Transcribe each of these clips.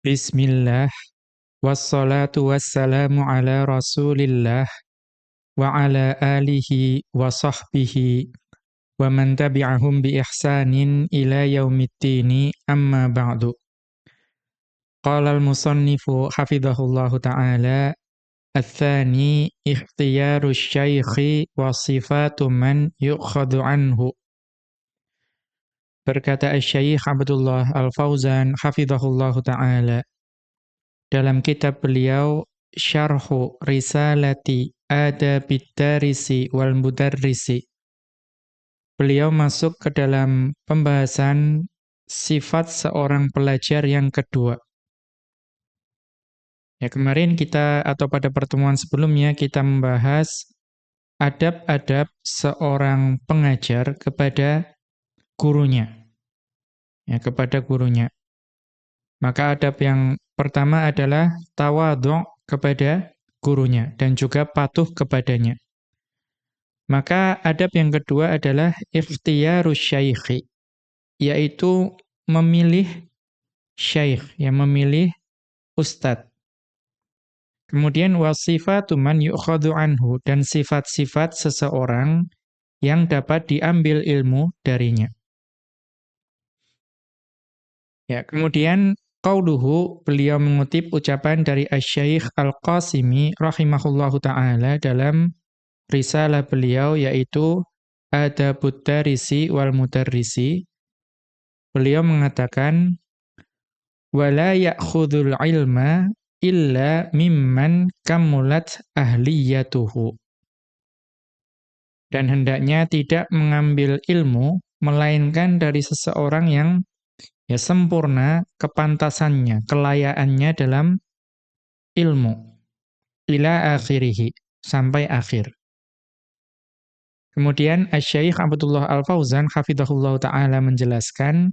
Bismillah, wassalatu wassalamu ala rasulillah, wa ala alihi wa sahbihi, wa man tabi'ahum bi ihsanin ila yaumiddini amma ba'du. Qala al-musannifu hafidhahullahu ta'ala, Al-thani ikhtiyaru syaikhi wa sifatu man yu'khadu anhu. Berkata Asy-Syaikh Abdullah Al-Fauzan hafidhahullahu ta'ala, dalam kitab beliau Syarhu Risalati Adabid Darisi wal Mudarrisi, beliau masuk ke dalam pembahasan sifat seorang pelajar yang kedua. Ya, kemarin kita atau pada pertemuan sebelumnya kita membahas adab-adab seorang pengajar kepada gurunya. Ya, kepada gurunya. Maka adab yang pertama adalah tawadhu' kepada gurunya dan juga patuh kepadanya. Maka adab yang kedua adalah ikhtiyarus syaikhi, yaitu memilih syaikh, yang memilih ustadz. Kemudian wasifatu man yu'khadhu anhu, dan sifat-sifat seseorang yang dapat diambil ilmu darinya. Ya, kemudian qauluhu, beliau mengutip ucapan dari Asy-Syaikh Al-Qasimi rahimahullahu taala dalam risalah beliau yaitu Adabud Darisi wal Mudarrisi. Beliau mengatakan wala ya'khudhul ilma illa mimman kamulat ahliyatuhu. Dan hendaknya tidak mengambil ilmu melainkan dari seseorang yang sempurna kepantasannya, kelayaannya dalam ilmu. Ila akhirih, sampai akhir. Kemudian Asy-Syaikh Abdullah Al-Fauzan hafizahullah ta'ala menjelaskan,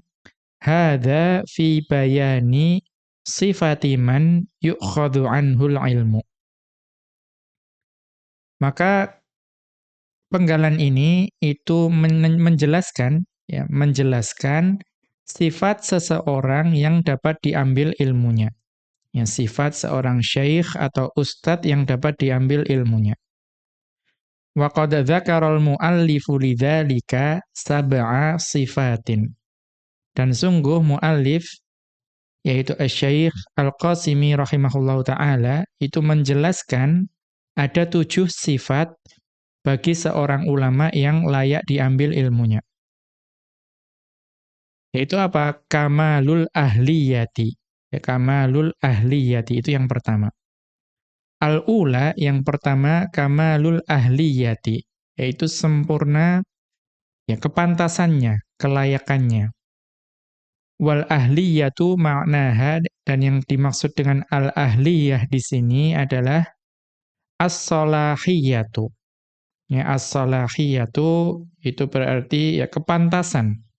hadza fi bayani sifati man yu'khadhu anhul ilmu. Maka penggalan ini itu menjelaskan sifat seseorang yang dapat diambil ilmunya. Ya, sifat seorang syekh atau ustadz yang dapat diambil ilmunya. Wa qad dzakara al-muallifu lidzalika sab'a sifatin. Dan sungguh muallif yaitu Asy-Syaikh Al-Qasimi rahimahullahu taala itu menjelaskan ada 7 sifat bagi seorang ulama yang layak diambil ilmunya. Yaitu apa? Kamalul ahliyati. Ya, kamalul ahliyati itu yang pertama. Al-ula, yang pertama, kamalul ahliyati, yaitu sempurna ya kepantasannya, kelayakannya. Wal ahliyatu ma'naha, dan yang dimaksud dengan al-ahliyah di sini adalah as-salahiyatu. Ya, as-salahiyatu itu berarti ya kepantasan.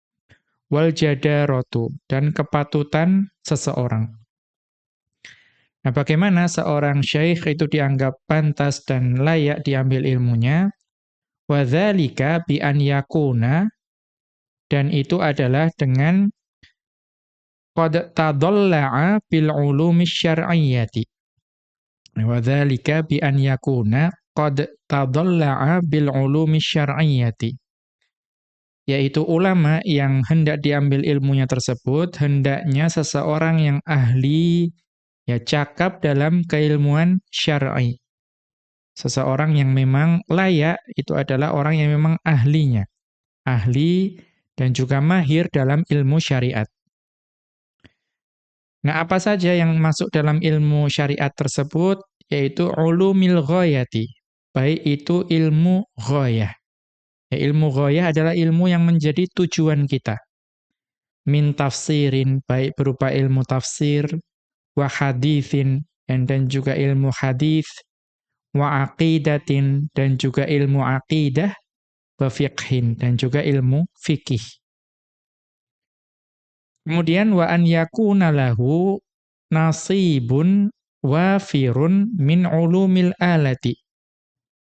Wal jadaratu, dan kepatutan seseorang. Nah, bagaimana seorang syekh itu dianggap pantas dan layak diambil ilmunya? Wa dzalika bi an yakuna, dan itu adalah dengan qad tadalla'a bil ulumi syar'iyyati. Wa dzalika bi an yakuna qad tadalla'a bil ulumi syar'iyyati. Yaitu ulama yang hendak diambil ilmunya tersebut hendaknya seseorang yang ahli, ya cakap dalam keilmuan syar'i. Seseorang yang memang layak itu adalah orang yang memang ahlinya. Ahli dan juga mahir dalam ilmu syariat. Nah, apa saja yang masuk dalam ilmu syariat tersebut? Yaitu ulumil ghayati. Baik itu ilmu ghayah. Ya, ilmu ghayah adalah ilmu yang menjadi tujuan kita. Min tafsirin, baik berupa ilmu tafsir, wa hadithin, dan juga ilmu hadith, wa aqidatin, dan juga ilmu aqidah, wa fiqhin, dan juga ilmu fikih. Kemudian wa an yakuna lahu nasibun wafirun min ulumil alati.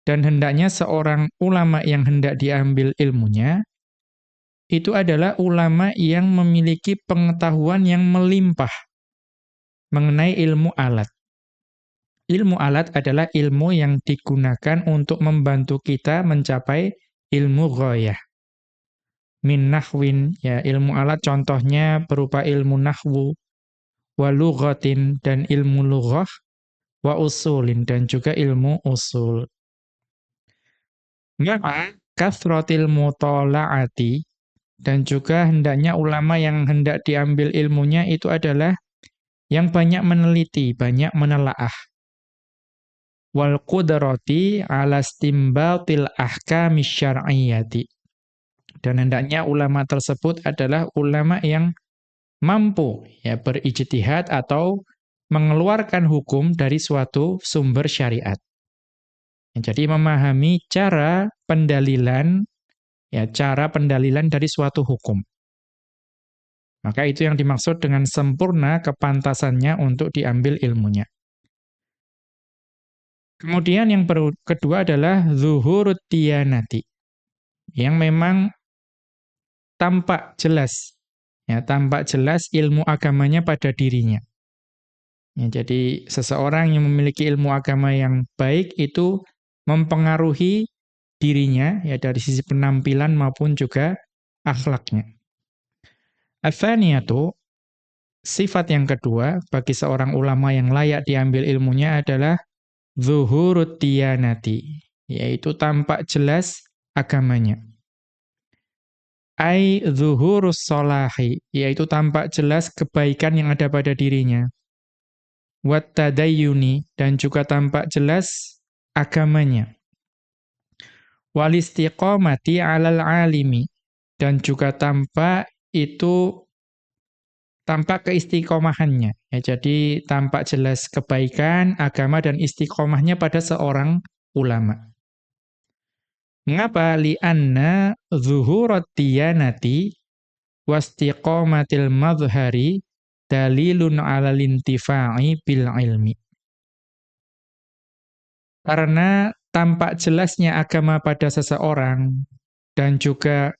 Dan hendaknya seorang ulama yang hendak diambil ilmunya itu adalah ulama yang memiliki pengetahuan yang melimpah. mengenai ilmu alat. Ilmu alat adalah ilmu yang digunakan untuk membantu kita mencapai ilmu ghayah. Min nahwin, ya ilmu alat contohnya berupa ilmu nahwu, wa lughatin dan ilmu lughah, wa usulin dan juga ilmu usul. Maka kathratil mutola'ati dan juga hendaknya ulama yang hendak diambil ilmunya itu adalah yang banyak meneliti, banyak menelaah. Wal qudrati ala istimbatil ahkami syar'iyyati. Dan hendaknya ulama tersebut adalah ulama yang mampu ya berijtihad atau mengeluarkan hukum dari suatu sumber syariat. Ya, jadi memahami cara pendalilan dari suatu hukum. Maka itu yang dimaksud dengan sempurna kepantasannya untuk diambil ilmunya. Kemudian yang kedua adalah zuhurut diyanati, yang memang tampak jelas, ya tampak jelas ilmu agamanya pada dirinya. Ya, jadi seseorang yang memiliki ilmu agama yang baik itu mempengaruhi dirinya, ya dari sisi penampilan maupun juga akhlaknya. Ats-tsaniyatu, sifat yang kedua bagi seorang ulama yang layak diambil ilmunya adalah zuhurut diyanati, yaitu tampak jelas agamanya. Ai zuhurus sholahi, yaitu tampak jelas kebaikan yang ada pada dirinya. Wat tadayyuni, dan juga tampak jelas agamanya. Wal istiqomati 'alal 'alimi, dan juga tampak keistiqomahannya. Ya, jadi tampak jelas kebaikan, agama, dan istiqomahnya pada seorang ulama. Mengapa? Li'anna zuhurat diyanati wastiqomatil madhari dalilun 'alal intifa'i bil ilmi. Karena tampak jelasnya agama pada seseorang dan juga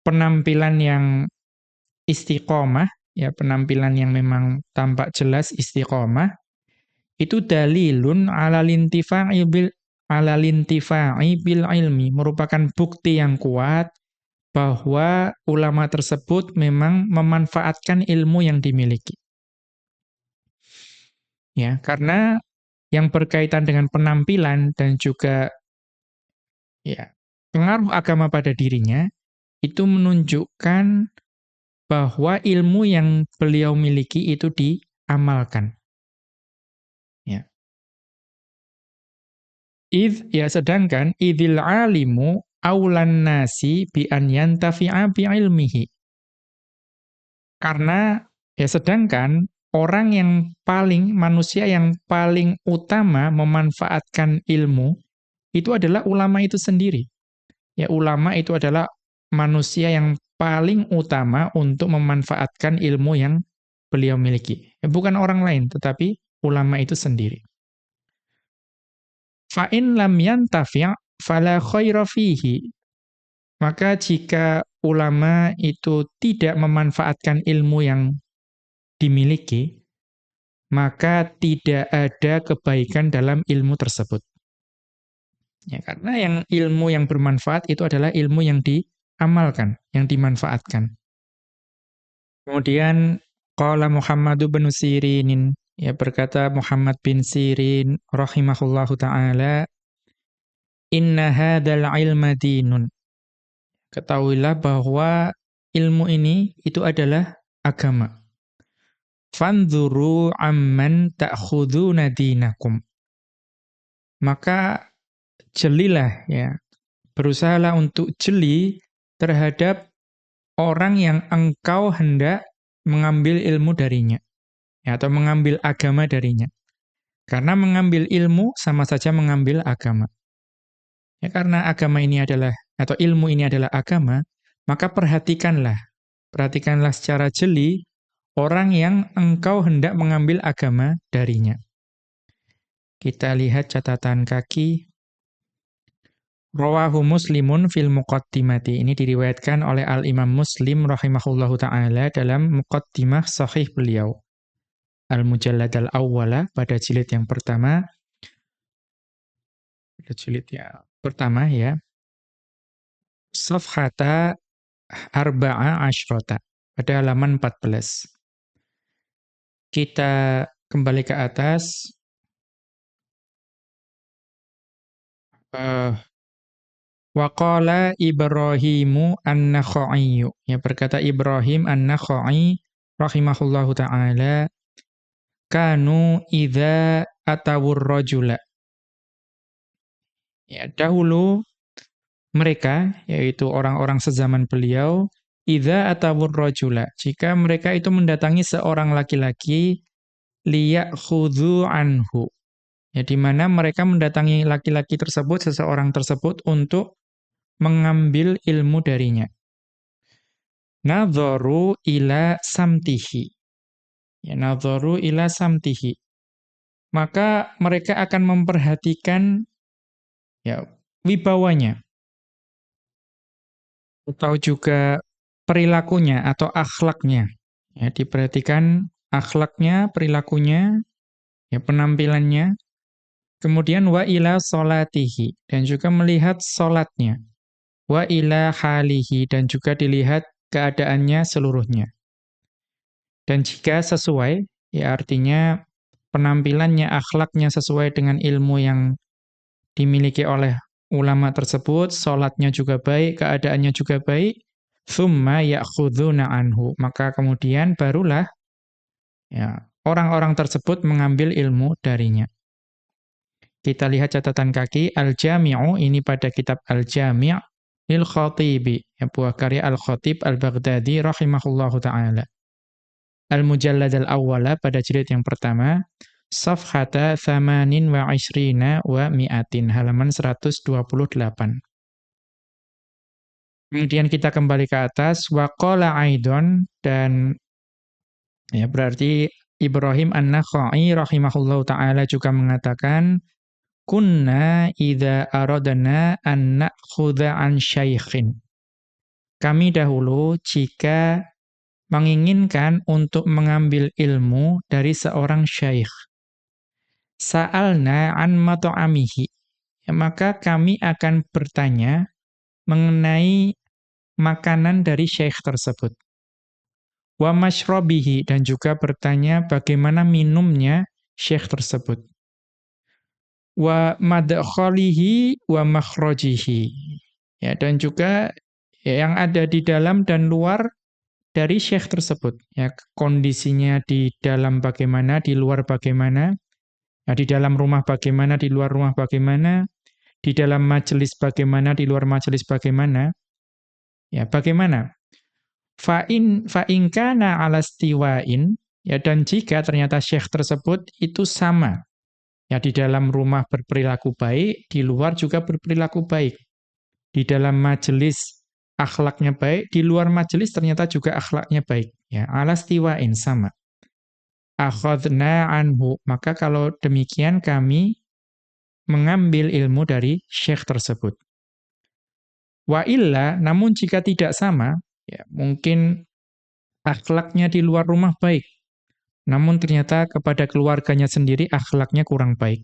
penampilan yang istiqomah, ya penampilan yang memang tampak jelas istiqomah, itu dalilun 'alal intifa'i bil ilmi, merupakan bukti yang kuat bahwa ulama tersebut memang memanfaatkan ilmu yang dimiliki. Ya, karena yang berkaitan dengan penampilan dan juga ya pengaruh agama pada dirinya itu menunjukkan bahwa ilmu yang beliau miliki itu diamalkan. Ya. Sedangkan idzil alimu aulan nasi bi an yantafi'a bi ilmihi. Karena sedangkan manusia yang paling utama memanfaatkan ilmu itu adalah ulama itu sendiri. Ya, ulama itu adalah manusia yang paling utama untuk memanfaatkan ilmu yang beliau miliki. Ya, bukan orang lain, tetapi ulama itu sendiri. Fa'in lam yantafi' fala khaira fihi. Maka jika ulama itu tidak memanfaatkan ilmu yang dimiliki, maka tidak ada kebaikan dalam ilmu tersebut. Ya, karena ilmu yang bermanfaat itu adalah ilmu yang diamalkan, yang dimanfaatkan. Kemudian qala Muhammad bin Sirin, ya berkata Muhammad bin Sirin rahimahullahu taala, inna hadzal ilma dinun. Ketahuilah bahwa ilmu ini itu adalah agama. Fanzuru amman ta'khuduna dinakum. Maka jelilah, ya, berusahalah untuk jeli terhadap orang yang engkau hendak mengambil ilmu darinya, ya, atau mengambil agama darinya. Karena mengambil ilmu sama saja mengambil agama. Ya, karena agama ini adalah, atau ilmu ini adalah agama, maka perhatikanlah secara jeli orang yang engkau hendak mengambil agama darinya. Kita lihat catatan kaki. Rawahu Muslimun fil muqaddimati. Ini diriwayatkan oleh Al-Imam Muslim rahimahullahu ta'ala dalam muqaddimah sahih beliau. Al-Mujallad al-Awwala pada jilid yang pertama. Pada jilid ya pertama ya. Safhata arba'a asyrota. Pada halaman 14. Kita kembali ke atas. Wa qala Ibrahimu an-Nakhaiyu. Ya, berkata Ibrahim an-Nakhai rahimahullahu ta'ala, kanu idza atawur rajula. Ya, dahulu mereka, yaitu orang-orang sezaman beliau, idza atawur rajula, jika mereka itu mendatangi seorang laki-laki, liya'khudhu anhu. Ya, di mana mereka mendatangi laki-laki tersebut, seseorang tersebut untuk mengambil ilmu darinya. Nadharu ila samtihi. Ya, nadharu ila samtihi. Maka mereka akan memperhatikan ya wibawanya atau juga perilakunya atau akhlaknya. Ya, diperhatikan akhlaknya, perilakunya, ya penampilannya. Kemudian wa ila salatihi, dan juga melihat salatnya. Wa ila halihi, dan juga dilihat keadaannya seluruhnya. Dan jika sesuai, ya artinya penampilannya, akhlaknya sesuai dengan ilmu yang dimiliki oleh ulama tersebut, sholatnya juga baik, keadaannya juga baik, thumma ya'khudhuna anhu. Maka kemudian barulah ya orang-orang tersebut mengambil ilmu darinya. Kita lihat catatan kaki, Al-Jami'u, ini pada kitab Al-Jami' lil Khatibi, ya, buah karya Al-Khatib Al-Baghdadi rahimahullahu ta'ala. Al-Mujallad al-Awwala pada jilid yang pertama, Safhata thamanin wa ishrina wa mi'atin, halaman 128. Kemudian kita kembali ke atas, wa qala aidon, dan ya berarti Ibrahim an-Nakhai rahimahullahu ta'ala juga mengatakan, kunna idza aradna an na'khudha an syaikhin. Kami dahulu jika menginginkan untuk mengambil ilmu dari seorang syaikh, sa'alna an mat'amihi, ya, maka kami akan bertanya mengenai makanan dari syekh tersebut. Wa masyrabihi, dan juga bertanya bagaimana minumnya syekh tersebut. Wa madkhalihi wa makhrajihi. Ya, dan juga yang ada di dalam dan luar dari syekh tersebut. Ya, kondisinya di dalam bagaimana, di luar bagaimana, ya, di dalam rumah bagaimana, di luar rumah bagaimana, di dalam majelis bagaimana, di luar majelis bagaimana. Ya, bagaimana? Fa'in kana ala stiwa'in, ya, dan jika ternyata syekh tersebut itu sama, ya, di dalam rumah berperilaku baik, di luar juga berperilaku baik. Di dalam majelis akhlaknya baik, di luar majelis ternyata juga akhlaknya baik. Ya, ala stiwa'in, sama. Akhadna anhu, maka kalau demikian kami mengambil ilmu dari syekh tersebut. Wa illa, namun jika tidak sama, ya, mungkin akhlaknya di luar rumah baik, namun ternyata kepada keluarganya sendiri akhlaknya kurang baik.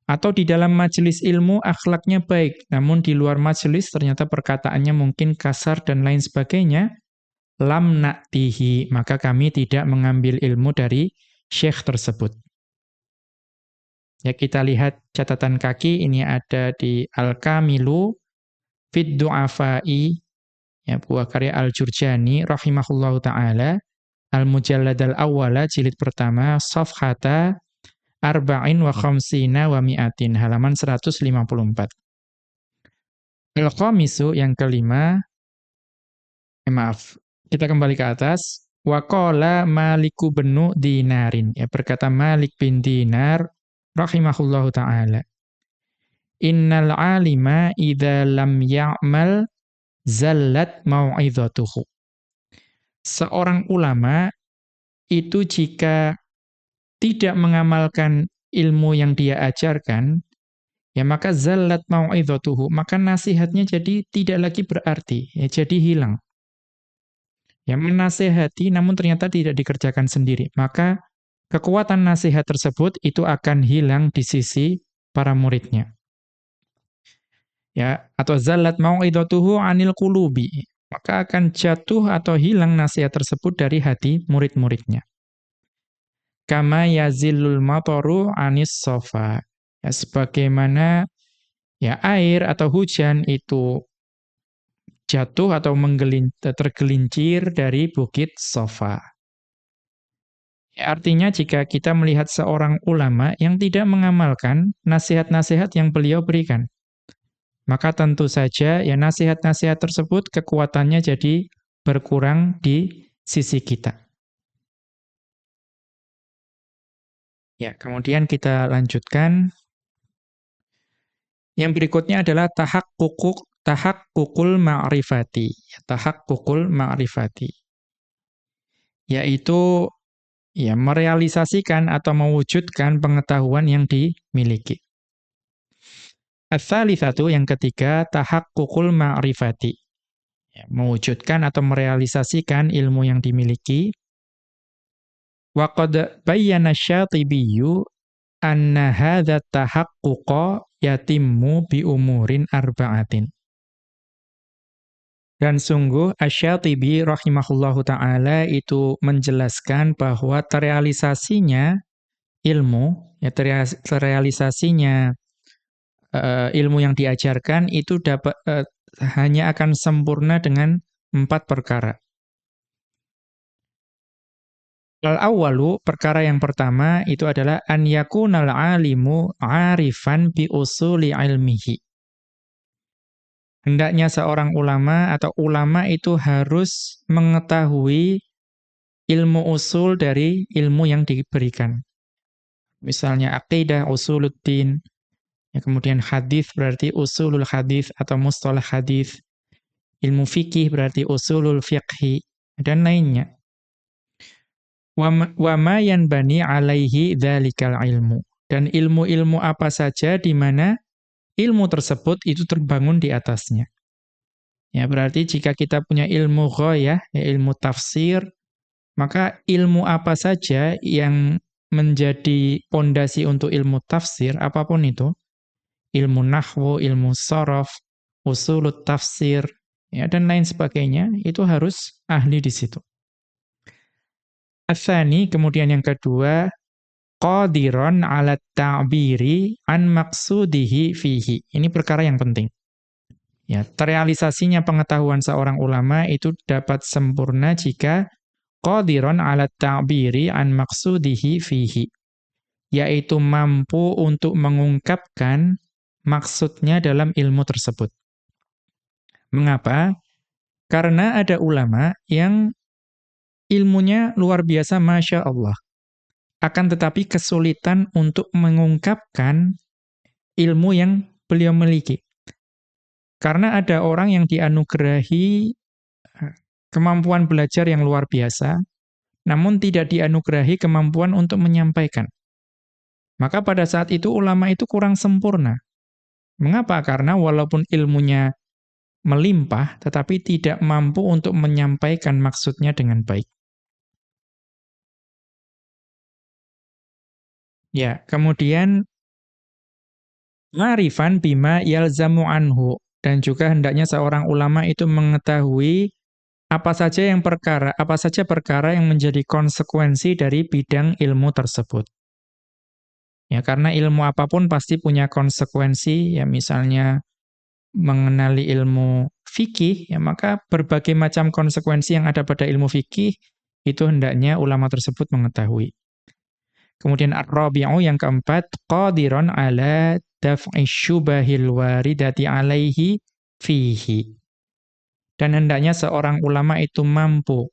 Atau di dalam majelis ilmu akhlaknya baik, namun di luar majelis ternyata perkataannya mungkin kasar dan lain sebagainya, lam na'tihi, maka kami tidak mengambil ilmu dari syekh tersebut. Ya, kita lihat catatan kaki, ini ada di Al-Kamilu Fid Du'afai, ya, buah karya Al-Jurjani rahimahullahu ta'ala, Al-Mujallad al-Awwala jilid pertama, Safhata arba'in wa khamsina wa mi'atin, halaman 154. Al-Khamisu, yang kelima, maaf, kita kembali ke atas. Wa qala Maliku benu Dinarin, ya, berkata Malik bin Dinar rahimahullahu ta'ala, innal alima idza lam ya'mal zallat mau'izatuhu. Seorang ulama itu jika tidak mengamalkan ilmu yang dia ajarkan, ya maka zallat mau'izatuhu, maka nasihatnya jadi tidak lagi berarti, ya, jadi hilang. Ya, menasihati namun ternyata tidak dikerjakan sendiri, maka kekuatan nasihat tersebut itu akan hilang di sisi para muridnya. Ya, atau zallat mau'idatuhu 'anil qulubi. Maka akan jatuh atau hilang nasihat tersebut dari hati murid-muridnya. Kama yazillul mataru 'anis safa. Ya, sebagaimana ya air atau hujan itu jatuh atau tergelincir dari bukit Safa. Ya, artinya jika kita melihat seorang ulama yang tidak mengamalkan nasihat-nasihat yang beliau berikan, maka tentu saja ya nasihat-nasihat tersebut kekuatannya jadi berkurang di sisi kita. Ya, kemudian kita lanjutkan. Yang berikutnya adalah tahakkukul ma'rifati. Tahakkukul ma'rifati. Yaitu ya merealisasikan atau mewujudkan pengetahuan yang dimiliki. Ats-tsalitsatu, yang ketiga, tahakkukul ma'rifati. Ya, mewujudkan atau merealisasikan ilmu yang dimiliki. Wa qad bayyana Asy-Syatibiyyu anna hadza tahaqquqa yatimmu bi umurin arba'atin. Dan sungguh Asy-Syatibi rahimahullahu taala itu menjelaskan bahwa terrealisasinya ilmu, ya terrealisasinya ilmu yang diajarkan itu dapat hanya akan sempurna dengan 4 perkara. Al-awwalu, perkara yang pertama itu adalah an yakunal alimu 'arifan bi usuli ilmihi. Hendaknya seorang ulama atau ulama itu harus mengetahui ilmu usul dari ilmu yang diberikan. Misalnya aqidah, usuluddin, ya, kemudian hadis berarti usulul hadis atau mustalah hadis. Ilmu fikih berarti usulul fiqhi dan lainnya. Wa ma yanbani alaihi dzalikal ilmu. Dan ilmu-ilmu apa saja di mana ilmu tersebut itu terbangun di atasnya. Ya, berarti jika kita punya ilmu ghayah, ya ilmu tafsir, maka ilmu apa saja yang menjadi pondasi untuk ilmu tafsir, apapun itu, ilmu nahwu, ilmu sharaf, usulut tafsir, ya, dan lain sebagainya, itu harus ahli di situ. Ats-tsani, kemudian yang kedua, qadiron 'ala ta'biri an maqsudihi fihi. Ini perkara yang penting. Ya, terrealisasinya pengetahuan seorang ulama itu dapat sempurna jika qadiron 'ala ta'biri an maqsudihi fihi. Yaitu mampu untuk mengungkapkan maksudnya dalam ilmu tersebut. Mengapa? Karena ada ulama yang ilmunya luar biasa, Masya Allah. Akan tetapi kesulitan untuk mengungkapkan ilmu yang beliau miliki. Karena ada orang yang dianugerahi kemampuan belajar yang luar biasa, namun tidak dianugerahi kemampuan untuk menyampaikan. Maka pada saat itu ulama itu kurang sempurna. Mengapa? Karena walaupun ilmunya melimpah, tetapi tidak mampu untuk menyampaikan maksudnya dengan baik. Ya, kemudian ma'rifan bima yalzamu anhu, dan juga hendaknya seorang ulama itu mengetahui apa saja perkara yang menjadi konsekuensi dari bidang ilmu tersebut. Ya, karena ilmu apapun pasti punya konsekuensi, ya misalnya mengenali ilmu fikih, ya maka berbagai macam konsekuensi yang ada pada ilmu fikih itu hendaknya ulama tersebut mengetahui. Kemudian ar-rabi'u, yang keempat, qadiron ala daf'i syubahil waridati alaihi fihi. Dan hendaknya seorang ulama itu mampu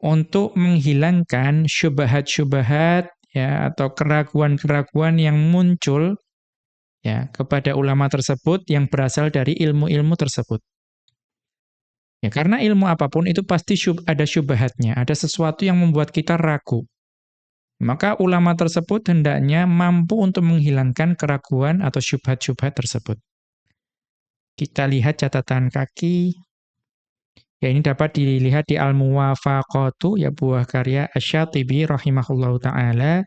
untuk menghilangkan syubhat-syubhat, ya, atau keraguan-keraguan yang muncul, ya, kepada ulama tersebut yang berasal dari ilmu-ilmu tersebut. Ya, karena ilmu apapun itu pasti ada syubhatnya, ada sesuatu yang membuat kita ragu. Maka ulama tersebut hendaknya mampu untuk menghilangkan keraguan atau syubhat-syubhat tersebut. Kita lihat catatan kaki. Ya, ini dapat dilihat di Al-Muwafaqatu, ya buah karya Asy-Syatibi rahimahullahu taala,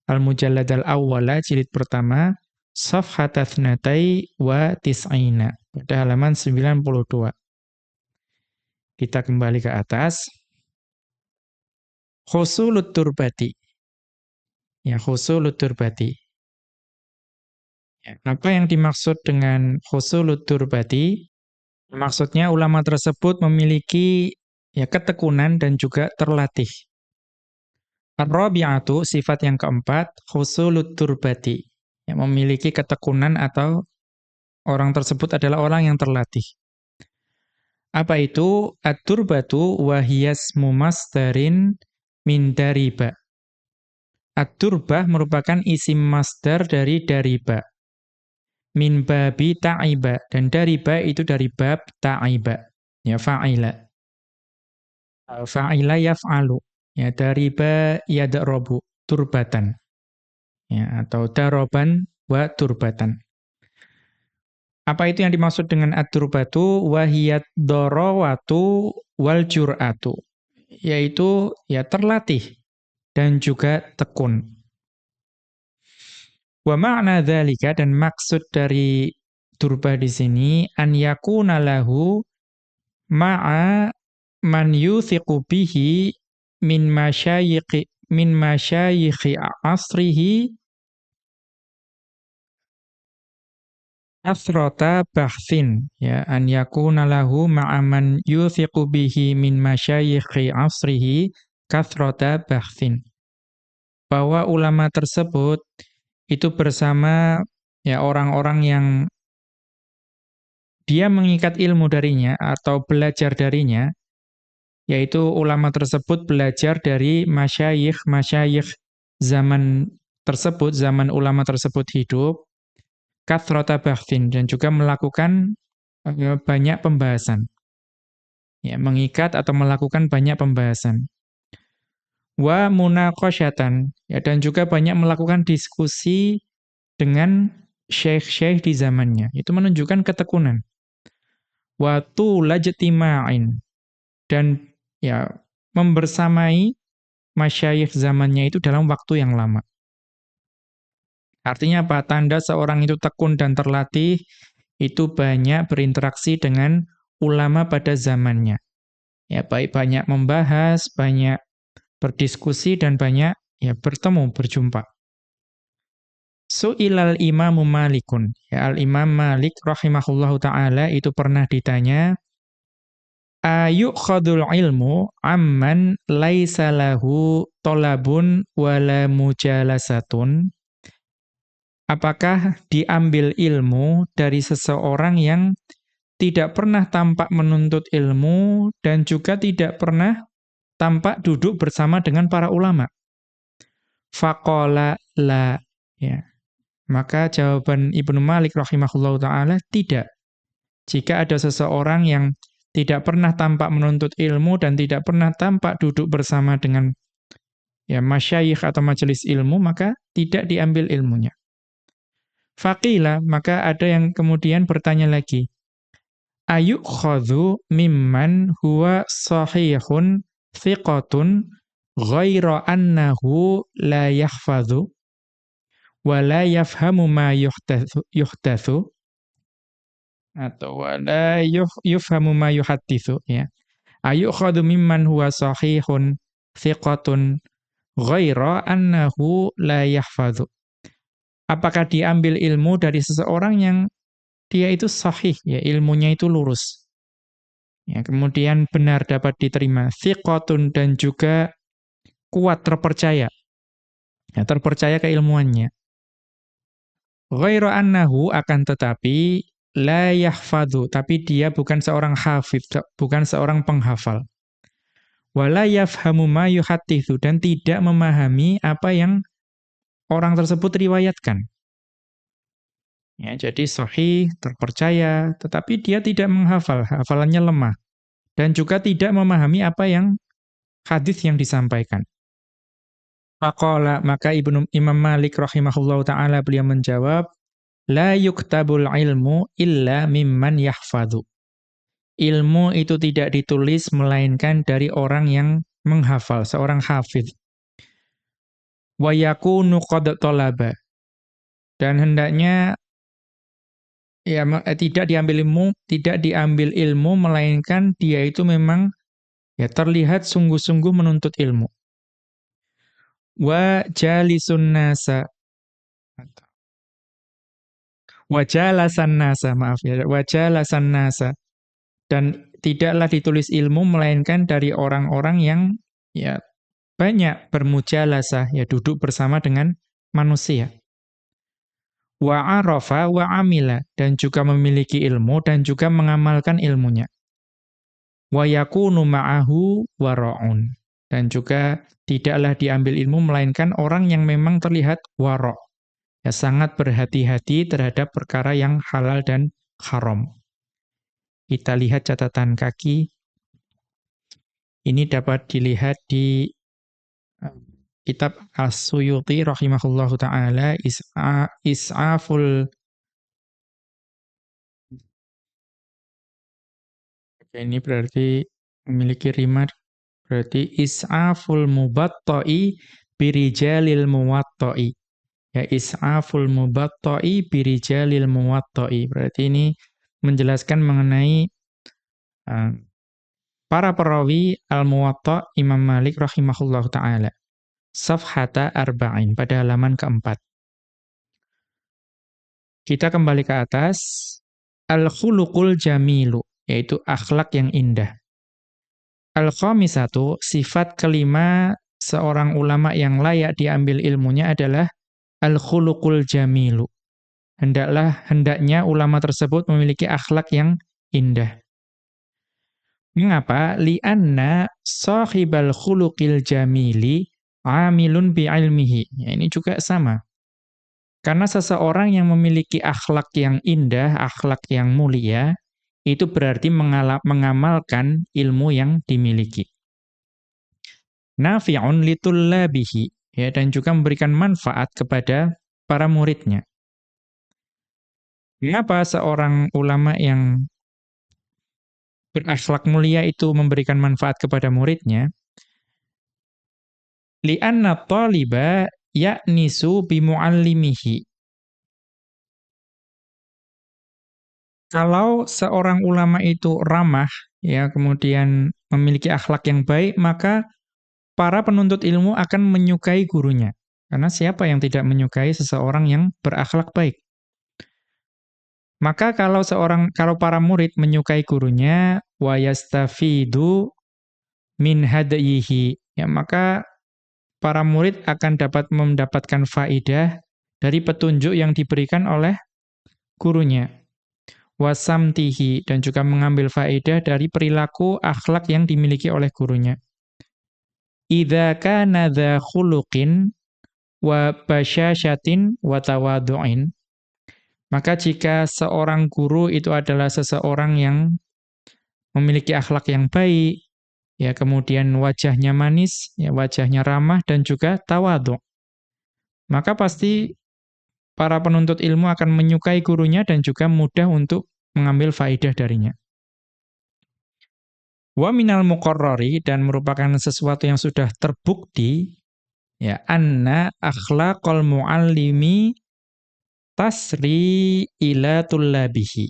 Al-Mujallad al-Awwala jilid pertama, Safhat Tsnatai wa Tis'ina, pada halaman 92. Kita kembali ke atas. Husulut turbati. Ya, husulut turbati. Ya, apa yang dimaksud dengan husulut turbati? Maksudnya ulama tersebut memiliki ya ketekunan dan juga terlatih. Ar-rabi'atu, sifat yang keempat, husulut turbati. Yang memiliki ketekunan atau orang tersebut adalah orang yang terlatih. Apa itu? At-turbatu wahiyasmu masdarin min dariba. At-turbah merupakan isim masdar dari dariba. Min babi ta'iba. Dan dariba itu dari bab ta'iba. Ya, fa'ila. Fa'ila yaf'alu. Ya, dariba yad'robu. Turbatan. Ya, atau daroban wa turbatan. Apa itu yang dimaksud dengan at-turbatu? Wahiyat dorawatu wal jur'atu. Yaitu ya terlatih dan juga tekun. Wa ma'na dzalika, dan maksud dari turba di sini, an yakuna lahu ma'a man yuthiqu bihi min masyayikhi asrihi athrota bahthin, ya, an yakuna lahu ma'aman yuthiqu bihi min masyayikhi asrihi kathrota bahthin. Bahwa ulama tersebut itu bersama ya orang-orang yang dia mengikat ilmu darinya atau belajar darinya, yaitu ulama tersebut belajar dari masyayikh zaman tersebut, zaman ulama tersebut hidup, kathrota bahthin, dan juga melakukan banyak pembahasan. Ya, mengikat atau melakukan banyak pembahasan. Wa munaqasyatan, ya, dan juga banyak melakukan diskusi dengan syekh-syekh di zamannya. Itu menunjukkan ketekunan. Wa tulajtima'in, dan ya membersamai masyayikh zamannya itu dalam waktu yang lama. Artinya apa? Tanda seorang itu tekun dan terlatih, itu banyak berinteraksi dengan ulama pada zamannya. Ya, baik banyak membahas, banyak berdiskusi, dan banyak ya bertemu, berjumpa. Su'ilal imamu Malikun. Ya, Al-Imam Malik rahimahullahu ta'ala itu pernah ditanya, ayukhadul ilmu amman laisa lahu tolabun wala mujalasatun. Apakah diambil ilmu dari seseorang yang tidak pernah tampak menuntut ilmu dan juga tidak pernah tampak duduk bersama dengan para ulama? Faqala la. Ya. Maka jawaban Ibnu Malik rahimahullahu ta'ala, tidak. Jika ada seseorang yang tidak pernah tampak menuntut ilmu dan tidak pernah tampak duduk bersama dengan ya masyayikh atau majelis ilmu, maka tidak diambil ilmunya. Faqila, maka ada yang kemudian bertanya lagi, ayukhadhu mimman huwa sahihun thiqatun ghaira annahu la yahfadhu wa la yafhamu ma yuhdathu, atau wa la yufhamu ma yuhaddithu, ya. Ayukhadhu mimman huwa sahihun thiqatun ghaira annahu la yahfadhu. Apakah diambil ilmu dari seseorang yang dia itu sahih, ya, ilmunya itu lurus. Ya, kemudian benar dapat diterima, thiqatun, dan juga kuat, terpercaya. Ya, terpercaya keilmuannya. Ghairu annahu, akan tetapi la yahfadhu, tapi dia bukan seorang hafidh, bukan seorang penghafal. Wala yafhamu ma yuhaddithu, dan tidak memahami apa yang orang tersebut riwayatkan. Ya, jadi sahih, terpercaya, tetapi dia tidak menghafal, hafalannya lemah. Dan juga tidak memahami apa yang hadis yang disampaikan. Faqala, maka Imam Malik rahimahullahu ta'ala beliau menjawab, la yuktabul ilmu illa mimman yahfadhu. ilmu itu tidak ditulis melainkan dari orang yang menghafal, seorang hafidz. Wa yakunu qad talaba, dan hendaknya ya tidak diambil ilmu melainkan dia itu memang ya terlihat sungguh-sungguh menuntut ilmu. Wa jalisun nasa, wa jalasan nasa, maaf ya, wa jalasan nasa, dan tidaklah ditulis ilmu melainkan dari orang-orang yang ya banyak bermujalasah, ya duduk bersama dengan manusia. Wa arafa wa amila, dan juga memiliki ilmu dan juga mengamalkan ilmunya. Wa yakunu ma'ahu wara'un, dan juga tidaklah diambil ilmu melainkan orang yang memang terlihat wara', ya sangat berhati-hati terhadap perkara yang halal dan haram. Kita lihat catatan kaki, ini dapat dilihat di kitab As-Suyuti rahimahullahu ta'ala, Is'aful, ini berarti memiliki rima, berarti Is'aful mubatta'i birijalil muwatta'i. Ya, Is'aful mubatta'i birijalil muwatta'i. Berarti ini menjelaskan mengenai para perawi Al-Muwatta' Imam Malik rahimahullahu ta'ala. Safhata arba'in, pada halaman keempat. Kita kembali ke atas. Al-khuluqul jamilu, yaitu akhlak yang indah. Al-khamisatu, sifat kelima seorang ulama yang layak diambil ilmunya adalah al-khuluqul jamilu. Hendaknya ulama tersebut memiliki akhlak yang indah. Mengapa? Li'anna sahibal khuluqil jamili amilun bi'ilmihi. Ya, ini juga sama. Karena seseorang yang memiliki akhlak yang indah, akhlak yang mulia, itu berarti mengamalkan ilmu yang dimiliki. Nafi'un litullabihi, ya, dan juga memberikan manfaat kepada para muridnya. Mengapa seorang ulama yang berakhlak mulia itu memberikan manfaat kepada muridnya? Li'anna thaliba ya'nisu bimu'allimihi. Kalau seorang ulama itu ramah, ya, kemudian memiliki akhlak yang baik, maka para penuntut ilmu akan menyukai gurunya. Karena siapa yang tidak menyukai seseorang yang berakhlak baik? Maka kalau para murid menyukai gurunya, wa yastafidu min hadyihi, ya, maka para murid akan dapat mendapatkan faidah dari petunjuk yang diberikan oleh gurunya. Wasamtihi, dan juga mengambil faedah dari perilaku akhlak yang dimiliki oleh gurunya. Idza kana dza khuluqin wa basyasyatin wa tawadhu'in, maka jika seorang guru itu adalah seseorang yang memiliki akhlak yang baik, ya, kemudian wajahnya manis, ya, wajahnya ramah dan juga tawadhu', maka pasti para penuntut ilmu akan menyukai gurunya dan juga mudah untuk mengambil faidah darinya. Wa minal muqarrari, dan merupakan sesuatu yang sudah terbukti, ya, anna akhlaqal muallimi tasri ila tullabihi.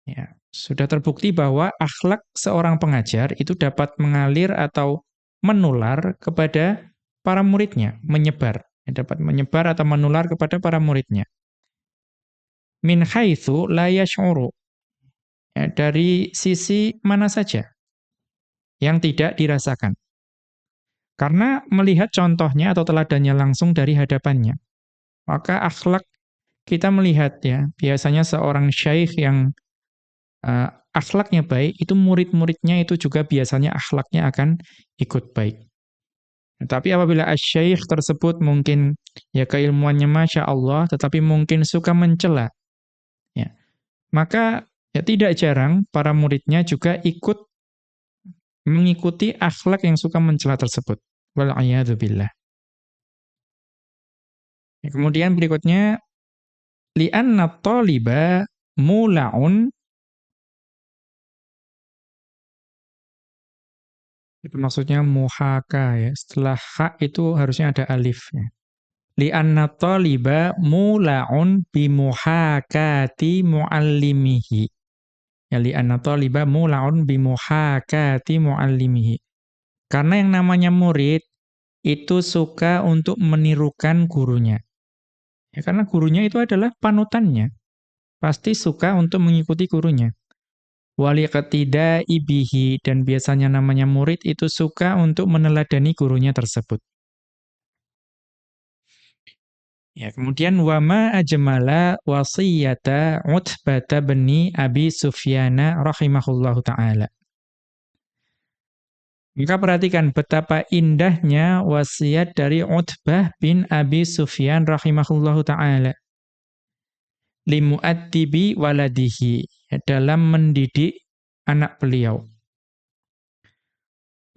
Ya, sudah terbukti bahwa akhlak seorang pengajar itu dapat mengalir atau menular kepada para muridnya, menyebar, ya, dapat menyebar atau menular kepada para muridnya. Min haitsu la yash'uru, ya, dari sisi mana saja yang tidak dirasakan. Karena melihat contohnya atau teladannya langsung dari hadapannya. Maka akhlak, kita melihat, ya, biasanya seorang syaikh yang akhlaknya baik, itu murid-muridnya itu juga biasanya akhlaknya akan ikut baik. Tapi apabila asy-syaikh tersebut mungkin ya keilmuannya Masya Allah, tetapi mungkin suka mencela, ya, maka ya tidak jarang para muridnya juga ikut mengikuti akhlak yang suka mencela tersebut. Wal'iyadzubillah. Ya, kemudian berikutnya, li'anna thaliba mula'un Itu maksudnya muhaka ya. Setelah ha itu harusnya ada alifnya. Li'anna taliba mula'un bimuhakati muallimihi. Ya li'anna taliba mula'un bimuhakati muallimihi. Karena yang namanya murid itu suka untuk menirukan gurunya. Ya karena gurunya itu adalah panutannya. Pasti suka untuk mengikuti gurunya. Wali ketida ibihi, dan biasanya namanya murid itu suka untuk meneladani gurunya tersebut. Ya, kemudian wama ajmala wasiyata Utbata bani Abi Sufyana rahimahullahu taala. Maka perhatikan betapa indahnya wasiat dari Utbah bin Abi Sufyan rahimahullahu taala limuaddibi waladihi, ya, dalam mendidik anak beliau.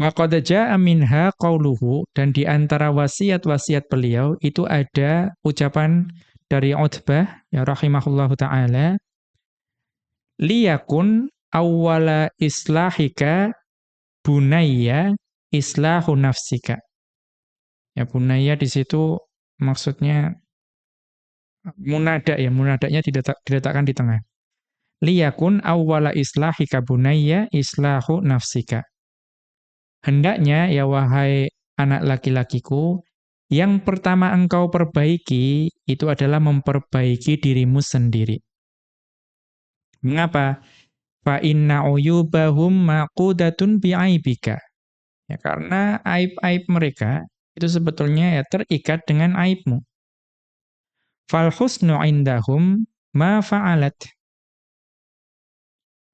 Wa qad jaa'a minha qauluhu, dan di antara wasiat-wasiat beliau itu ada ucapan dari Utbah ya rahimahullahu taala, liyakun awwala islahika bunayya islahu nafsika. Ya bunayya di situ maksudnya munada ya, munadanya diletakkan di tengah. Liyakun awwala islahika bunayya islahu nafsika. Hendaknya, ya wahai anak laki-lakiku, yang pertama engkau perbaiki itu adalah memperbaiki dirimu sendiri. Mengapa? Fa inna uyubahum maqudatun bi'aibika. Ya, karena aib-aib mereka itu sebetulnya ya terikat dengan aibmu. Fal husnu indahum ma fa'alat.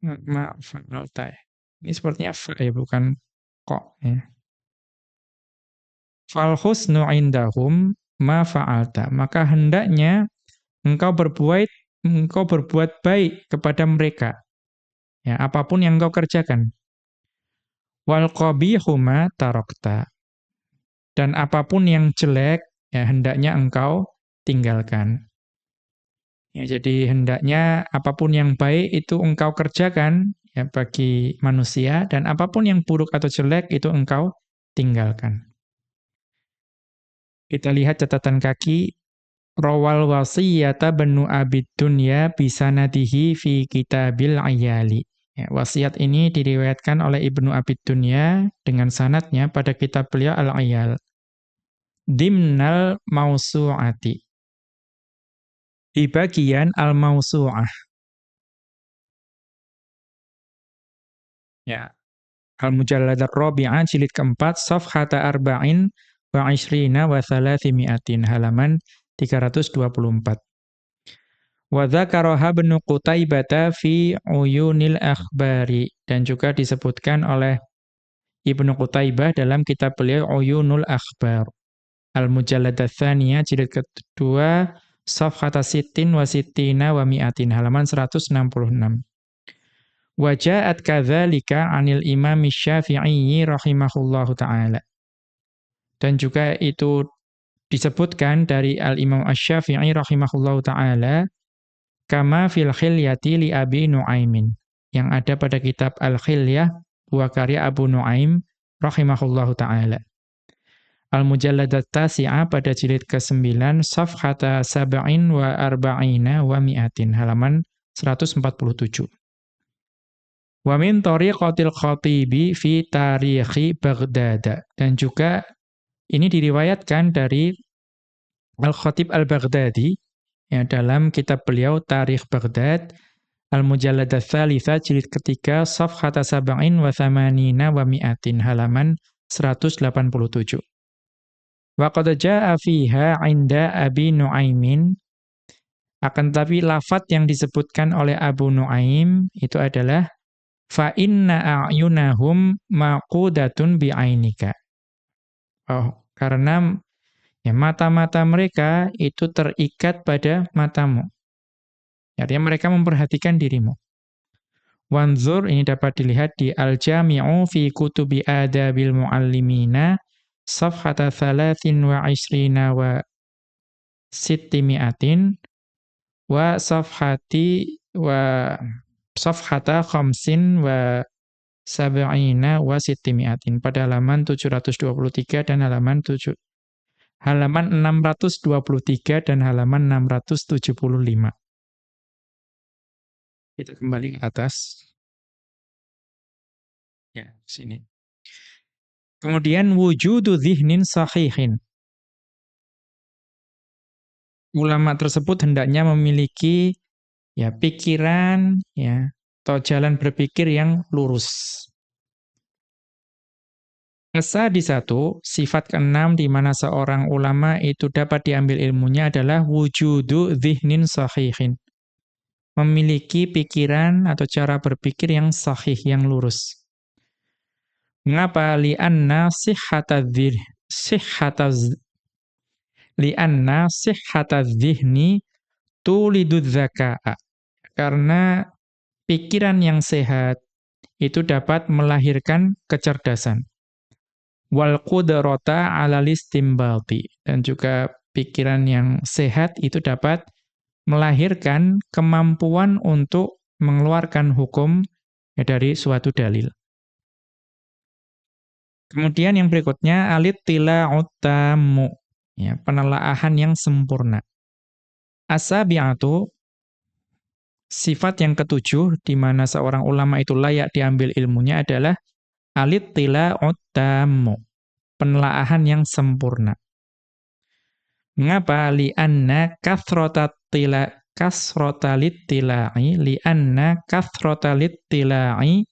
Ma fa'alta. Ini sepertinya fa ya, bukan kok ya. Fal husnu indahum ma fa'alta. Maka hendaknya engkau berbuat baik kepada mereka. Ya, apapun yang engkau kerjakan. Wal qabihu ma tarakta. Dan apapun yang jelek, ya hendaknya engkau tinggalkan. Ya, jadi hendaknya apapun yang baik itu engkau kerjakan ya bagi manusia, dan apapun yang buruk atau jelek itu engkau tinggalkan. Kita lihat catatan kaki. Rawal wasiyata banu abid dunya bisanadihi fi kitabil ayali. Ya, wasiat ini diriwayatkan oleh Ibnu Abid Dunya dengan sanadnya pada kitab beliau Al-Ayal. Dimnal mausu'ati. Di bagian al-mausu'ah. Ya. Al-Mujallad ar-Rabi'ah jilid keempat safhata arba'in wa ishrina wa thalathimi'atin, halaman 324. Wa dzakaraha Ibnu Qutaibah fi Uyunil Akhbari, dan juga disebutkan oleh Ibnu Qutaibah dalam kitab beliau Uyunul Akhbar. Al-Mujallad ats-tsaniyah jilid kedua safhata sittin wa sittina wa mi'atin, halaman 166. Wa ja'at kadzalika 'anil Imam Asy-Syafi'i rahimahullahu taala. Dan juga itu disebutkan dari Al-Imam Asy-Syafi'i rahimahullahu taala kama fil khilyati li Abi Nuaimin, yang ada pada kitab Al-Khilyah buah karya Abu Nuaim rahimahullahu taala. Al-Mujallad ats-Tasi'ah pada jilid ke-9 safhata sab'in wa arba'ina wa mi'atin, halaman 147. Wa min tariqatil khatibi fi tarikhi Baghdad, dan juga ini diriwayatkan dari Al-Khatib Al-Baghdadi ya, dalam kitab beliau Tarikh Baghdad, Al-Mujallad ats-Tsalitsah jilid ketiga safhata sab'in wa thamanina wa mi'atin, halaman 187. Wa qad jaa'a fiha 'inda Abi Nuaimin, akan tapi lafadz yang disebutkan oleh Abu Nuaim itu adalah fa inna a'yunahum maqudatun bi'ainika. Oh, karena ya mata-mata mereka itu terikat pada matamu. Artinya mereka memperhatikan dirimu. Wanzur, ini dapat dilihat di Al-Jami'u fi Kutubi Adabil Muallimina safhata 23 wa sittimi'atin wa safhati wa safhata khamsin wa sab'ina wa sittimi'atin. Pada halaman 723 dan halaman 623 dan halaman 675. Kita kembali ke atas. Ya, sini. Kemudian wujudu dhihnin sahihin. Ulama tersebut hendaknya memiliki ya pikiran ya atau jalan berpikir yang lurus. As-sadisatu, sifat keenam di mana seorang ulama itu dapat diambil ilmunya adalah wujudu dhihnin sahihin. Memiliki pikiran atau cara berpikir yang sahih, yang lurus. Mengapa? Li'anna sihhatadz dhihni tulidudz dzaka'a. Karena pikiran yang sehat itu dapat melahirkan kecerdasan. Wal qudrata 'alal istinbati, dan juga pikiran yang sehat itu dapat melahirkan kemampuan untuk mengeluarkan hukum ya, dari suatu dalil. Kemudian yang berikutnya alittila'ut tammu, ya, penelaahan yang sempurna. As-sabi'atu, sifat yang ketujuh di mana seorang ulama itu layak diambil ilmunya adalah alittila'ut tammu, penelaahan yang sempurna. Mengapa? Li'anna kathrotalittila'i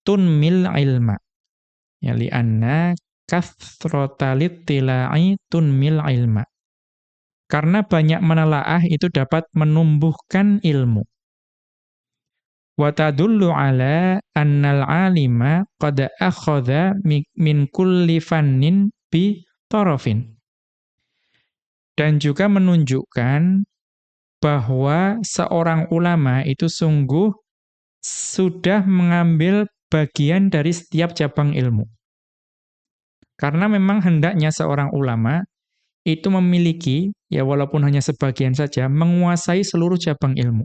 tunmil ilma. Ya, li'anna kathrotalittila'i tunmil ilma. Karena banyak menelaah itu dapat menumbuhkan ilmu. Wa tadullu ala annal alima qad akhadha min kulli fannin bi tarafin. Dan juga menunjukkan bahwa seorang ulama itu sungguh sudah mengambil bagian dari setiap cabang ilmu. Karena memang hendaknya seorang ulama itu memiliki, ya walaupun hanya sebagian saja, menguasai seluruh cabang ilmu.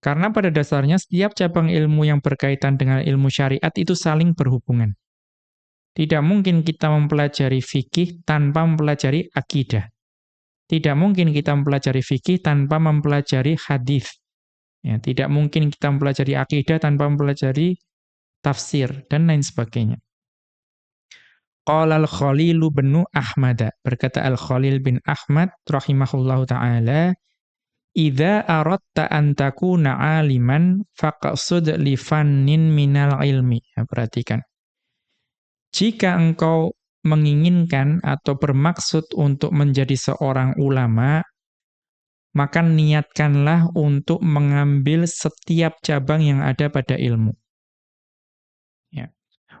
Karena pada dasarnya setiap cabang ilmu yang berkaitan dengan ilmu syariat itu saling berhubungan. Tidak mungkin kita mempelajari fikih tanpa mempelajari akidah. Tidak mungkin kita mempelajari fikih tanpa mempelajari hadis. Ya, tidak mungkin kita mempelajari akidah tanpa mempelajari tafsir dan lain sebagainya. Qala al-Khalilu bin Ahmad, berkata Al-Khalil bin Ahmad rahimahullahu taala, "Idza aradta an takuna 'aliman faqsud li fannin minal ilmi." Ya, perhatikan. Jika engkau menginginkan atau bermaksud untuk menjadi seorang ulama, maka niatkanlah untuk mengambil setiap cabang yang ada pada ilmu. Ya.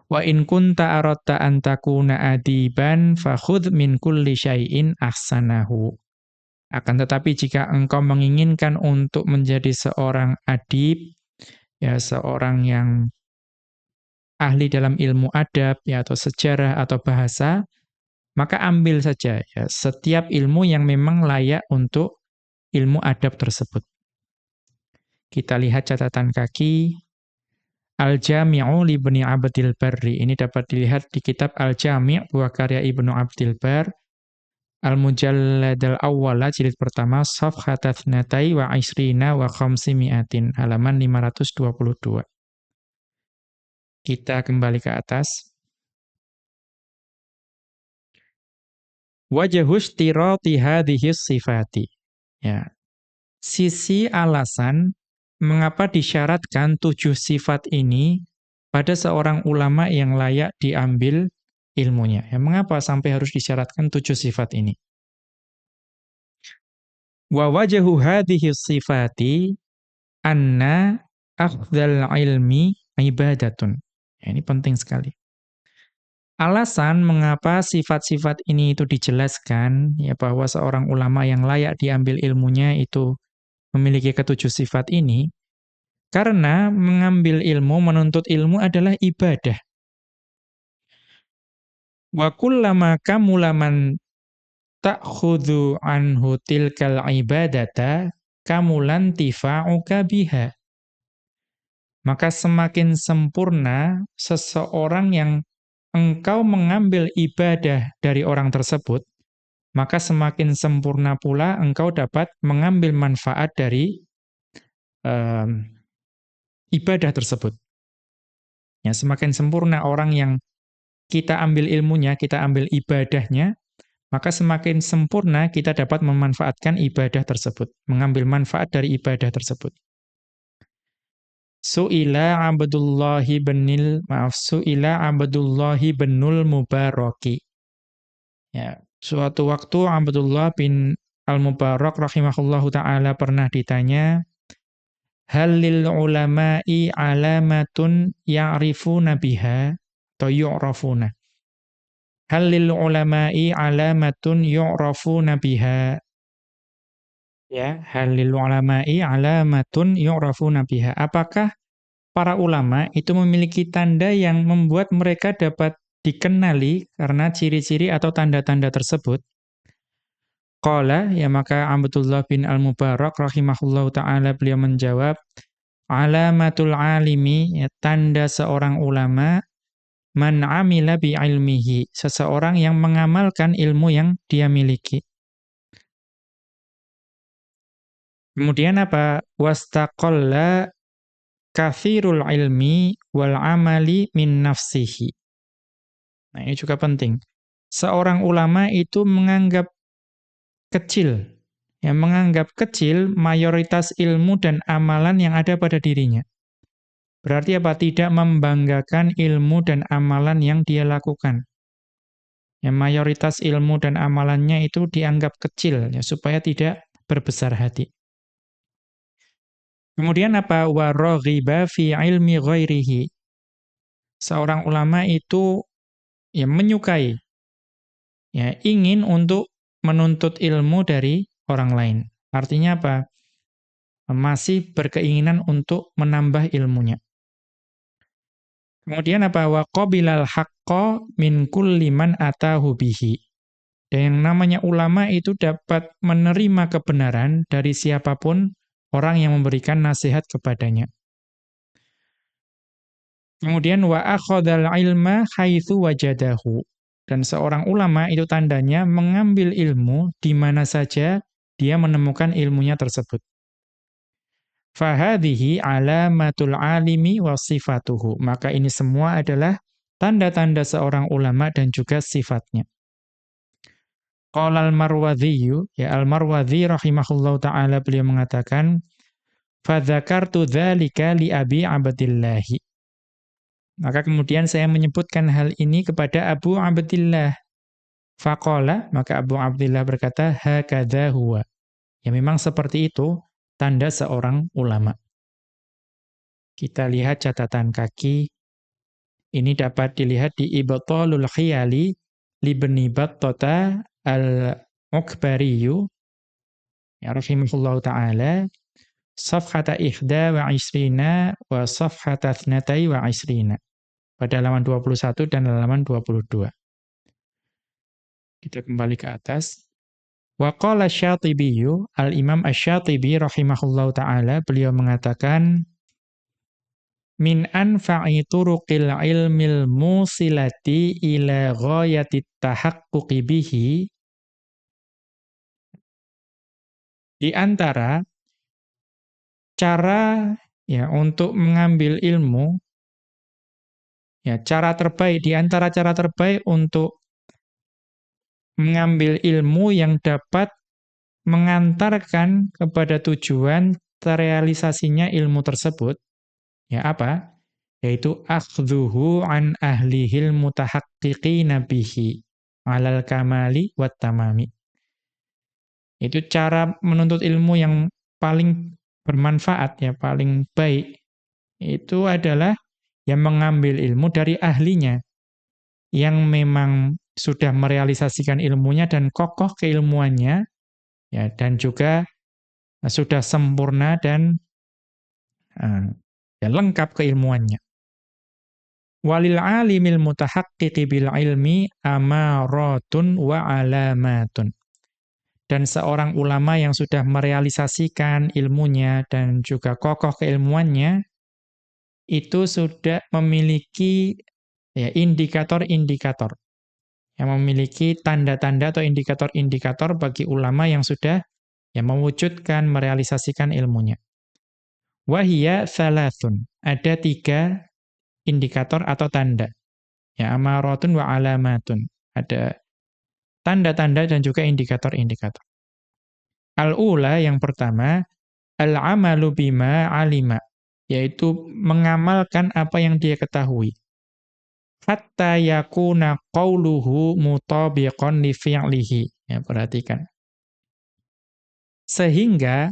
Wa in kunta aradta an takuna adiban fakhudh min kulli syai'in ahsanahu. Akan tetapi jika engkau menginginkan untuk menjadi seorang adib, ya seorang yang ahli dalam ilmu adab ya atau sejarah atau bahasa, maka ambil saja ya setiap ilmu yang memang layak untuk ilmu adab tersebut. Kita lihat catatan kaki Al-Jami'u li Ibnu Abdil Barri. Ini dapat dilihat di kitab Al-Jami' buah karya Ibnu Abdil Bar. Al-Mujallad al-Awwala jilid pertama safhata tsnatai wa isrina wa khamsimi'atin, halaman 522. Kita kembali ke atas. Wajhu istirati hadhihi sifati. Ya. Sisi alasan mengapa disyaratkan 7 sifat ini pada seorang ulama yang layak diambil ilmunya. Ya, mengapa sampai harus disyaratkan 7 sifat ini? Wa wajhu hadhihi sifati anna afdal ilmi ibadatun. Ya, ini penting sekali. Alasan mengapa sifat-sifat ini itu dijelaskan, ya bahwa seorang ulama yang layak diambil ilmunya itu memiliki ketujuh sifat ini, karena mengambil ilmu, menuntut ilmu adalah ibadah. Wa kullama kamula man ta'khudhu anhu tilkal ibadata kamulan tifa'uka biha. maka semakin sempurna seseorang yang engkau mengambil ibadah dari orang tersebut, maka semakin sempurna pula engkau dapat mengambil manfaat dari em, ibadah tersebut. Ya, semakin sempurna orang yang kita ambil ilmunya, kita ambil ibadahnya, maka semakin sempurna kita dapat memanfaatkan ibadah tersebut, mengambil manfaat dari ibadah tersebut. Su'ila Abdullahi binul Mubaraki. Ya, suatu waktu Abdullah bin Al-Mubarak rahimahullahu ta'ala pernah ditanya, hal lil ulama'i alamatun ya'rifuna biha atau yu'rafuna. Hal lil ulama'i alamatun yu'rafuna biha. Ya, hal lil ulama'i alamatun yu'rafuna biha. Apakah para ulama itu memiliki tanda yang membuat mereka dapat dikenali karena ciri-ciri atau tanda-tanda tersebut? Qala, ya maka Abdullah bin Al-Mubarak rahimahullahu ta'ala beliau menjawab, alamatul alimi, ya, tanda seorang ulama, man amila bi ilmihi, seseorang yang mengamalkan ilmu yang dia miliki. Kemudian apa? Wastaqalla kathirul ilmi wal amali min nafsihi. Nah, ini juga penting. Seorang ulama itu menganggap kecil, yang menganggap kecil mayoritas ilmu dan amalan yang ada pada dirinya. Berarti apa? Tidak membanggakan ilmu dan amalan yang dia lakukan. Yang mayoritas ilmu dan amalannya itu dianggap kecil, ya, supaya tidak berbesar hati. Kemudian apa? Wa raghiba fi ilmi ghairihi. Seorang ulama itu ya menyukai, ya ingin untuk menuntut ilmu dari orang lain. Artinya apa? Masih berkeinginan untuk menambah ilmunya. Kemudian apa? Wa qabilal haqqo min kulli man atahu bihi. Dan yang namanya ulama itu dapat menerima kebenaran dari siapapun orang yang memberikan nasihat kepadanya. Kemudian wa akhadhal ilma haitsu wajadahu. Dan seorang ulama itu tandanya mengambil ilmu di mana saja dia menemukan ilmunya tersebut. Fahadhihi alamatul alimi wa sifatuhu. Maka ini semua adalah tanda-tanda seorang ulama dan juga sifatnya. Qala al-Marwadhi, ya al-Marwadhi rahimahullahu ta'ala beliau mengatakan, fadzakartu dzalika li Abi Abdillah. Maka kemudian saya menyebutkan hal ini kepada Abu Abdillah. Faqala, maka Abu Abdillah berkata, hakadha huwa. Ya memang seperti itu tanda seorang ulama. Kita lihat catatan kaki. Ini dapat dilihat di Ibtalul Khiyali libni Battata al-Ukbariyu, ya rahimahullahu ta'ala, safhata ihda wa isrina wa safhata thnatai wa isrina. Pada halaman 21 dan halaman 22. Kita kembali ke atas. Wa qala Syatibiyu, al-Imam Asy-Syatibi rahimahullahu ta'ala, beliau mengatakan, min anfa'i turuqil ilmil musilati ila ghayatit tahaqquqi bihi, di antara cara ya untuk mengambil ilmu, ya cara terbaik, di antara cara terbaik untuk mengambil ilmu yang dapat mengantarkan kepada tujuan terrealisasinya ilmu tersebut, ya apa? Yaitu akhdhuhu an ahlihil mutahaqqiqina bihi alal kamali wat tamami. Itu cara menuntut ilmu yang paling bermanfaat, ya paling baik. Itu adalah yang mengambil ilmu dari ahlinya, yang memang sudah merealisasikan ilmunya dan kokoh keilmuannya, ya, dan juga sudah sempurna dan ya, lengkap keilmuannya. Walil alimil mutahaqqiqi bil ilmi amaratun wa alamatun. Dan seorang ulama yang sudah merealisasikan ilmunya dan juga kokoh keilmuannya, itu sudah memiliki ya indikator-indikator, yang memiliki tanda-tanda atau indikator-indikator bagi ulama yang sudah ya mewujudkan, merealisasikan ilmunya. Wahia thalathun, ada 3 indikator atau tanda. Ya, amaratun wa alamatun. Ada tanda-tanda dan juga indikator-indikator. Al-ula yang pertama, al-amalu bima alima, yaitu mengamalkan apa yang dia ketahui. Hatta yakuna qauluhu mutabiqan li fi'lihi. Ya, perhatikan. Sehingga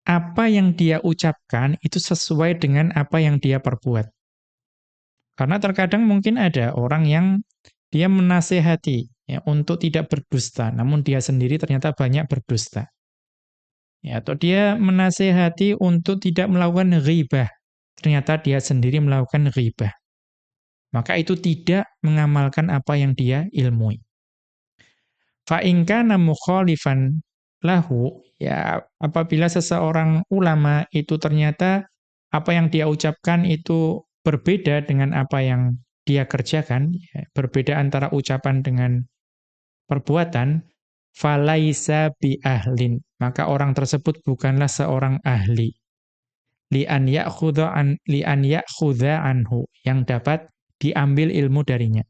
apa yang dia ucapkan itu sesuai dengan apa yang dia perbuat. Karena terkadang mungkin ada orang yang dia menasehati ya, untuk tidak berdusta, namun dia sendiri ternyata banyak berdusta. Ya, atau dia menasehati untuk tidak melakukan ghibah, ternyata dia sendiri melakukan ghibah. Maka itu tidak mengamalkan apa yang dia ilmui. Fa in kana mukhalifan lahu, ya apabila seseorang ulama itu ternyata apa yang dia ucapkan itu berbeda dengan apa yang dia kerjakan, ya, berbeda antara ucapan dengan perbuatan, falaisa bi ahlin, maka orang tersebut bukanlah seorang ahli. Li an ya'khudha anhu, yang dapat diambil ilmu darinya.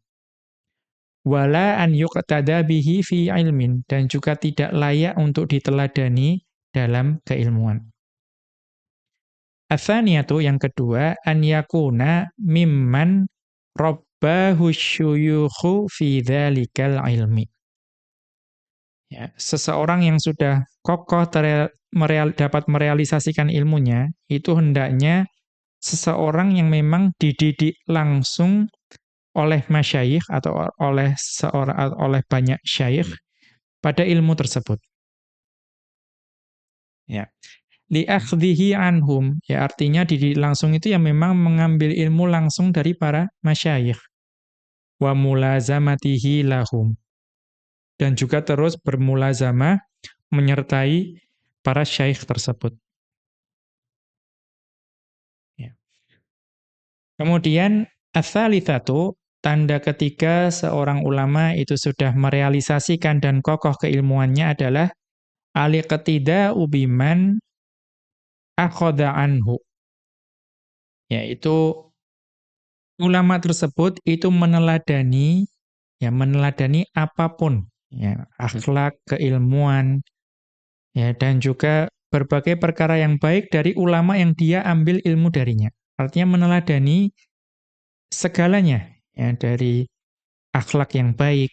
Wala an yuqtada bihi fi ilmin, dan juga tidak layak untuk diteladani dalam keilmuan. Atsaniyatu, yang kedua, an yakuna mimman rabbahu syuyukhu fi dzalikal ilmi. Ya, seseorang yang sudah kokoh dapat merealisasikan ilmunya, itu hendaknya seseorang yang memang dididik langsung oleh masyayikh atau oleh banyak syayikh pada ilmu tersebut. Ya. Li'akhdhihi anhum, ya artinya dididik langsung itu yang memang mengambil ilmu langsung dari para masyayikh. Wa mulazamatihi lahum, dan juga terus bermulazamah menyertai para syekh tersebut. Ya. Kemudian ats-tsalitsatu, tanda ketiga seorang ulama itu sudah merealisasikan dan kokoh keilmuannya adalah al-iqtida'u biman akhadha anhu. Yaitu ulama tersebut itu meneladani apapun, ya, akhlak, keilmuan, ya, dan juga berbagai perkara yang baik dari ulama yang dia ambil ilmu darinya. Artinya meneladani segalanya, ya, dari akhlak yang baik,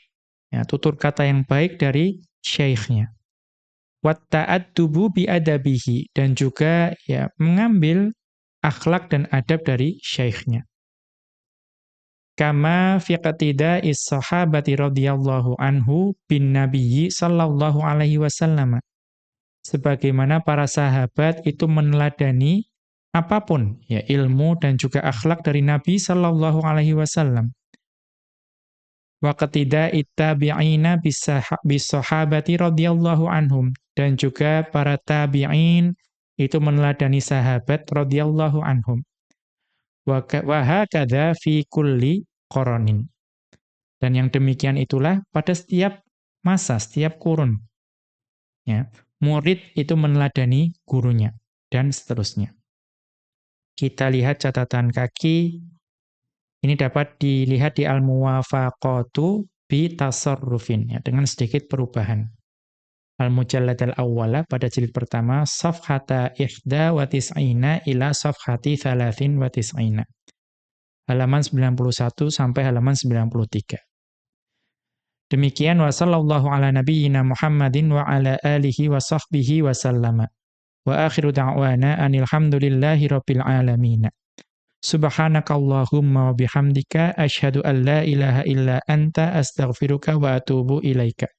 ya, tutur kata yang baik dari syaikhnya. Wat ta'addubu bi adabihi, dan juga ya mengambil akhlak dan adab dari syaikhnya. Kama fi qatida'is sahabati radhiyallahu anhu bin nabiyyi sallallahu alaihi wasallam. Sebagaimana para sahabat itu meneladani apapun, ya, ilmu dan juga akhlak dari Nabi sallallahu alaihi wasallam. Wa qatida'it tabi'ina bis sahabati radhiyallahu anhum, dan juga para tabi'in itu meneladani sahabat radhiyallahu anhum. Wa hakadha fi kulli qaranin. Dan yang demikian itulah pada setiap masa, setiap kurun. Ya, murid itu meneladani gurunya, dan seterusnya. Kita lihat catatan kaki, ini dapat dilihat di Al-Muwafaqatu bi Tasarrufin, ya, dengan sedikit perubahan. Al-Mujallad al-Awwala pada jilid pertama, safhata ihda wa tis'ina ila safhati thalathin wa tis'ina. Halaman 91 sampai halaman 93. Demikian wa sallallahu ala nabiyyina Muhammadin wa ala alihi wa sahbihi wa sallama. Wa akhiru da'wana anil hamdulillahi rabbil alamin. Subhanakallahumma wa bihamdika asyhadu an la ilaha illa anta astaghfiruka wa atubu ilaika.